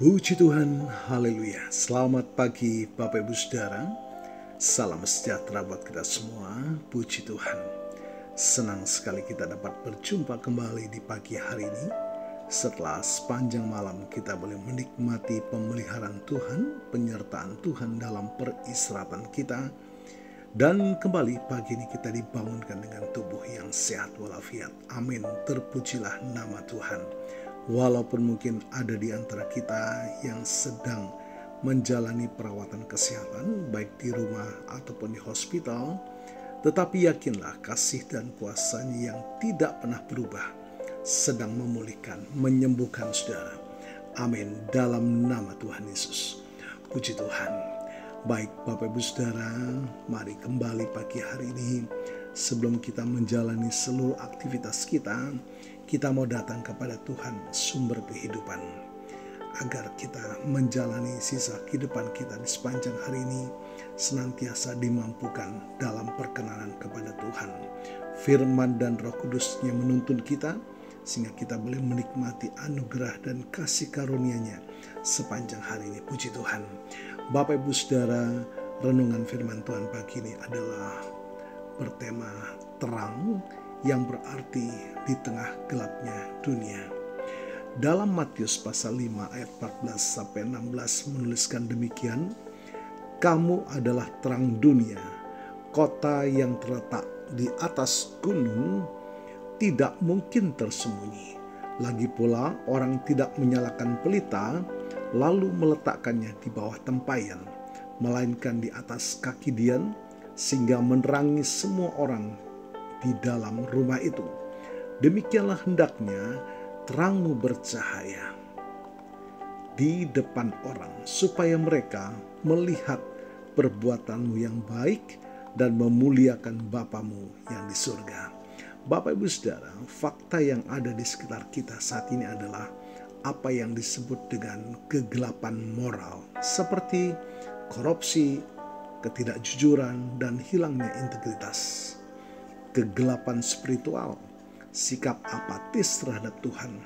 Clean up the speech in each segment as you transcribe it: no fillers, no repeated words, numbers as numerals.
Puji Tuhan, haleluya. Selamat pagi Bapak Ibu Saudara. Salam sejahtera buat kita semua. Puji Tuhan. Senang sekali kita dapat berjumpa kembali di pagi hari ini. Setelah sepanjang malam kita boleh menikmati pemeliharaan Tuhan, penyertaan Tuhan dalam peristirahatan kita. Dan kembali pagi ini kita dibangunkan dengan tubuh yang sehat walafiat. Amin. Terpujilah nama Tuhan. Walaupun mungkin ada di antara kita yang sedang menjalani perawatan kesehatan, baik di rumah ataupun di hospital, tetapi yakinlah kasih dan kuasa-Nya yang tidak pernah berubah, sedang memulihkan, menyembuhkan saudara. Amin. Dalam nama Tuhan Yesus. Puji Tuhan. Baik Bapak Ibu Saudara, mari kembali pagi hari ini. Sebelum kita menjalani seluruh aktivitas kita mau datang kepada Tuhan sumber kehidupan. Agar kita menjalani sisa kehidupan kita di sepanjang hari ini senantiasa dimampukan dalam perkenanan kepada Tuhan. Firman dan Roh Kudus-Nya menuntun kita sehingga kita boleh menikmati anugerah dan kasih karunia-Nya sepanjang hari ini. Puji Tuhan. Bapak Ibu Saudara, renungan firman Tuhan pagi ini adalah bertema terang, yang berarti di tengah gelapnya dunia. Dalam Matius pasal 5 ayat 14-16 menuliskan demikian, "Kamu adalah terang dunia, kota yang terletak di atas gunung tidak mungkin tersembunyi. Lagi pula orang tidak menyalakan pelita lalu meletakkannya di bawah tempayan, melainkan di atas kaki dian, sehingga menerangi semua orang di dalam rumah itu. Demikianlah hendaknya terangmu bercahaya di depan orang, supaya mereka melihat perbuatanmu yang baik dan memuliakan Bapamu yang di surga." Bapak Ibu Saudara, fakta yang ada di sekitar kita saat ini adalah apa yang disebut dengan kegelapan moral, seperti korupsi, ketidakjujuran, dan hilangnya integritas. Kegelapan spiritual, sikap apatis terhadap Tuhan,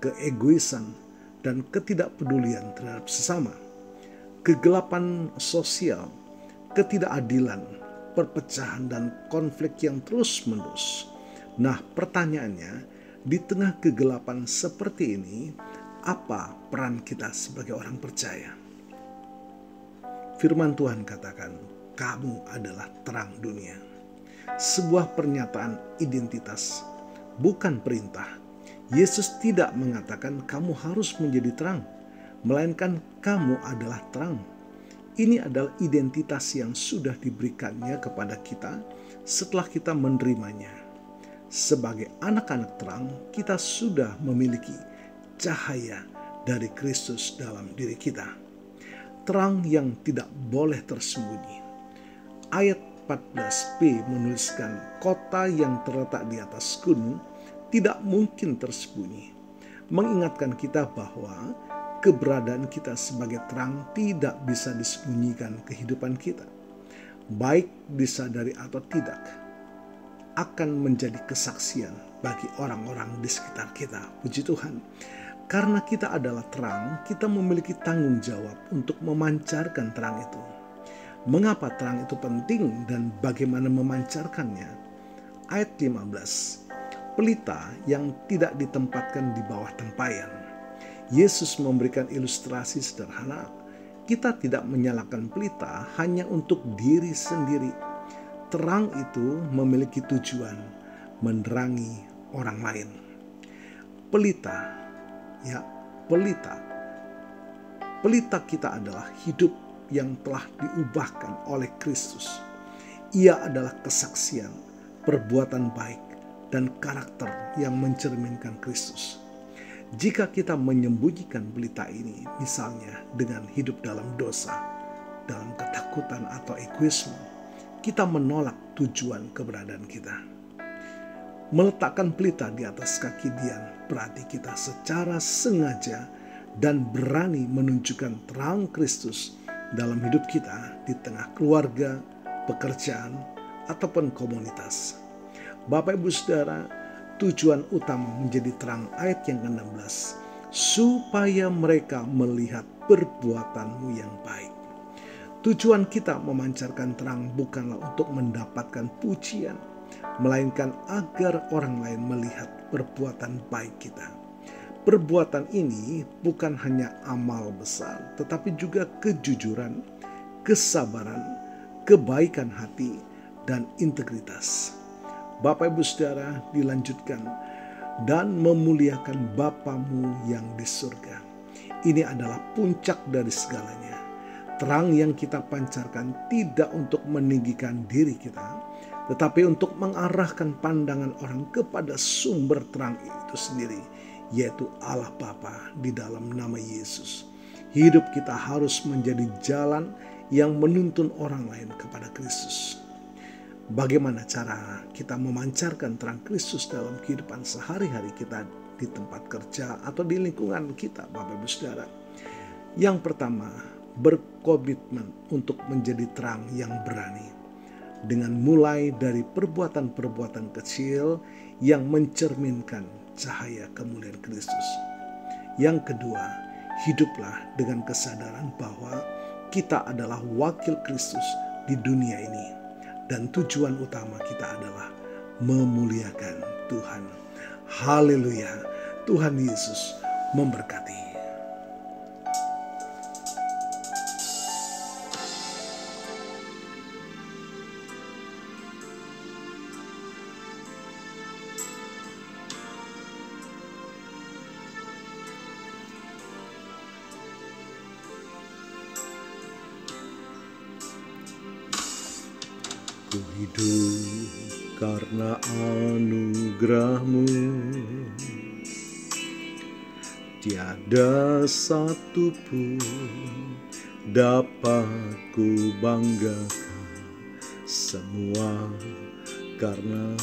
keegoisan, dan ketidakpedulian terhadap sesama. Kegelapan sosial, ketidakadilan, perpecahan, dan konflik yang terus-menerus. Nah, pertanyaannya, di tengah kegelapan seperti ini, apa peran kita sebagai orang percaya? Firman Tuhan katakan, "Kamu adalah terang dunia." Sebuah pernyataan identitas, bukan perintah. Yesus tidak mengatakan kamu harus menjadi terang, melainkan kamu adalah terang. Ini adalah identitas yang sudah diberikannya kepada kita setelah kita menerimanya. Sebagai anak-anak terang, kita sudah memiliki cahaya dari Kristus dalam diri kita. Terang yang tidak boleh tersembunyi. Ayat 14b menuliskan kota yang terletak di atas gunung tidak mungkin tersembunyi. Mengingatkan kita bahwa keberadaan kita sebagai terang tidak bisa disembunyikan kehidupan kita. Baik disadari atau tidak, akan menjadi kesaksian bagi orang-orang di sekitar kita. Puji Tuhan. Karena kita adalah terang, kita memiliki tanggung jawab untuk memancarkan terang itu. Mengapa terang itu penting dan bagaimana memancarkannya? Ayat 15. Pelita yang tidak ditempatkan di bawah tempayan. Yesus memberikan ilustrasi sederhana. Kita tidak menyalakan pelita hanya untuk diri sendiri. Terang itu memiliki tujuan menerangi orang lain. Pelita, ya, pelita. Pelita kita adalah hidup yang telah diubahkan oleh Kristus. Ia adalah kesaksian, perbuatan baik, dan karakter yang mencerminkan Kristus. Jika kita menyembunyikan pelita ini, misalnya dengan hidup dalam dosa, dalam ketakutan atau egoisme, kita menolak tujuan keberadaan kita. Meletakkan pelita di atas kaki dian berarti kita secara sengaja dan berani menunjukkan terang Kristus dalam hidup kita di tengah keluarga, pekerjaan, ataupun komunitas. Bapak Ibu Saudara, tujuan utama menjadi terang ayat yang ke-16 supaya mereka melihat perbuatanmu yang baik. Tujuan kita memancarkan terang bukanlah untuk mendapatkan pujian, melainkan agar orang lain melihat perbuatan baik kita. Perbuatan ini bukan hanya amal besar, tetapi juga kejujuran, kesabaran, kebaikan hati, dan integritas. Bapak Ibu Saudara, dilanjutkan, dan memuliakan Bapamu yang di surga. Ini adalah puncak dari segalanya. Terang yang kita pancarkan tidak untuk meninggikan diri kita, tetapi untuk mengarahkan pandangan orang kepada sumber terang itu sendiri, yaitu Allah Bapa di dalam nama Yesus. Hidup kita harus menjadi jalan yang menuntun orang lain kepada Kristus. Bagaimana cara kita memancarkan terang Kristus dalam kehidupan sehari-hari kita di tempat kerja atau di lingkungan kita, Bapak Ibu Saudara? Yang pertama, berkomitmen untuk menjadi terang yang berani, dengan mulai dari perbuatan-perbuatan kecil yang mencerminkan cahaya kemuliaan Kristus. Yang kedua, hiduplah dengan kesadaran bahwa kita adalah wakil Kristus di dunia ini, dan tujuan utama kita adalah memuliakan Tuhan. Haleluya. Tuhan Yesus memberkati. Ku hidup karena anugerah-Mu, tiada satu pun dapat ku banggakan, semua karena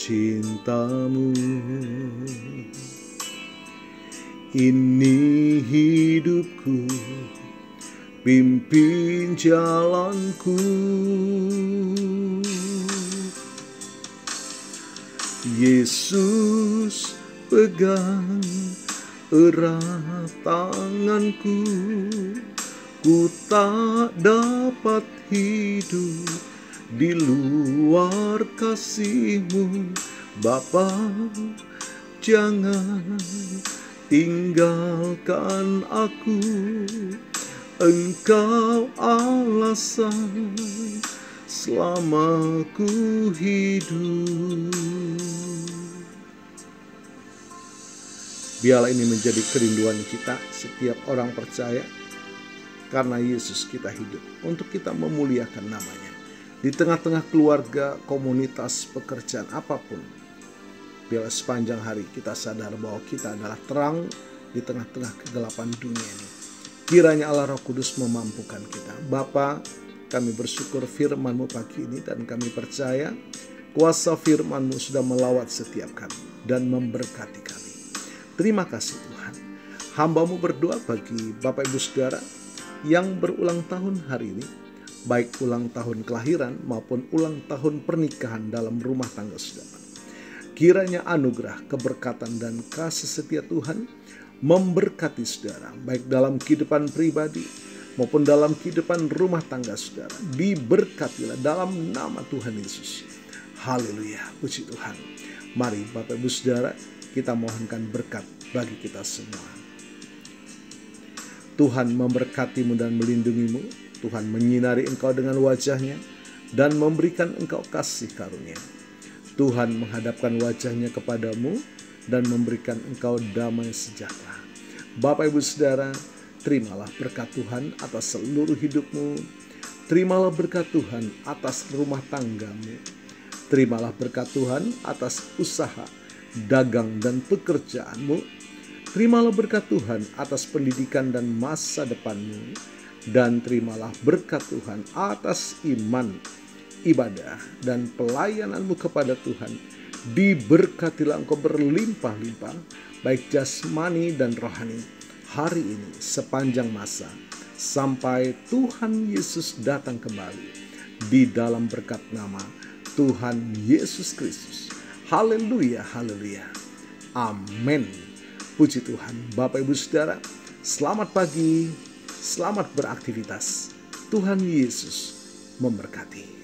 cinta-Mu. Ini hidupku, pimpin jalanku. Yesus, pegang erat tanganku, ku tak dapat hidup di luar kasih-Mu. Bapa, jangan tinggalkan aku, Engkau alasan selama ku hidup. Biarlah ini menjadi kerinduan kita setiap orang percaya, karena Yesus kita hidup untuk kita memuliakan namanya. Di tengah-tengah keluarga, komunitas, pekerjaan apapun, biarlah sepanjang hari kita sadar bahwa kita adalah terang di tengah-tengah kegelapan dunia ini. Kiranya Allah Roh Kudus memampukan kita. Bapa, kami bersyukur firman-Mu pagi ini, dan kami percaya kuasa firman-Mu sudah melawat setiap kami dan memberkati kami. Terima kasih Tuhan. Hamba-Mu berdoa bagi Bapak Ibu Saudara yang berulang tahun hari ini, baik ulang tahun kelahiran maupun ulang tahun pernikahan dalam rumah tangga saudara. Kiranya anugerah, keberkatan, dan kasih setia Tuhan memberkati saudara, baik dalam kehidupan pribadi maupun dalam kehidupan rumah tangga saudara. Diberkatilah dalam nama Tuhan Yesus. Haleluya, puji Tuhan. Mari Bapak Ibu Saudara, kita mohonkan berkat bagi kita semua. Tuhan memberkati-Mu dan melindungi-Mu. Tuhan menyinari engkau dengan wajah-Nya dan memberikan engkau kasih karunia. Tuhan menghadapkan wajah-Nya kepadamu dan memberikan engkau damai sejahtera. Bapak Ibu Saudara, terimalah berkat Tuhan atas seluruh hidupmu. Terimalah berkat Tuhan atas rumah tanggamu. Terimalah berkat Tuhan atas usaha, dagang, dan pekerjaanmu. Terimalah berkat Tuhan atas pendidikan dan masa depanmu. Dan terimalah berkat Tuhan atas iman, ibadah, dan pelayananmu kepada Tuhan. Diberkatilah engkau berlimpah-limpah, baik jasmani dan rohani, hari ini sepanjang masa, sampai Tuhan Yesus datang kembali, di dalam berkat nama Tuhan Yesus Kristus. Haleluya, haleluya. Amin. Puji Tuhan, Bapak Ibu Saudara, selamat pagi, selamat beraktivitas. Tuhan Yesus memberkati.